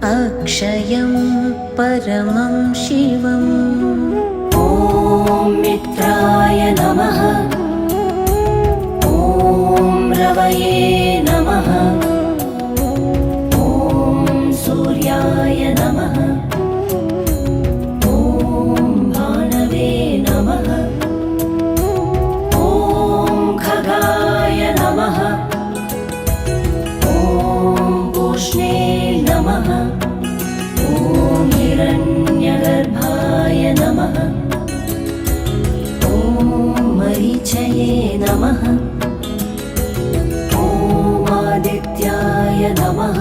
अक्षयं परमं शिवम्। ॐ मित्राय नमः। ॐ रवये नमः। ॐ सूर्याय नमः। ॐ भानवे नमः। ॐ खगाय नमः। ॐ पूष्णे नमः। ॐ हिरण्यगर्भाय नमः। ॐ मरीचये नमः। ॐ आदित्याय नमः।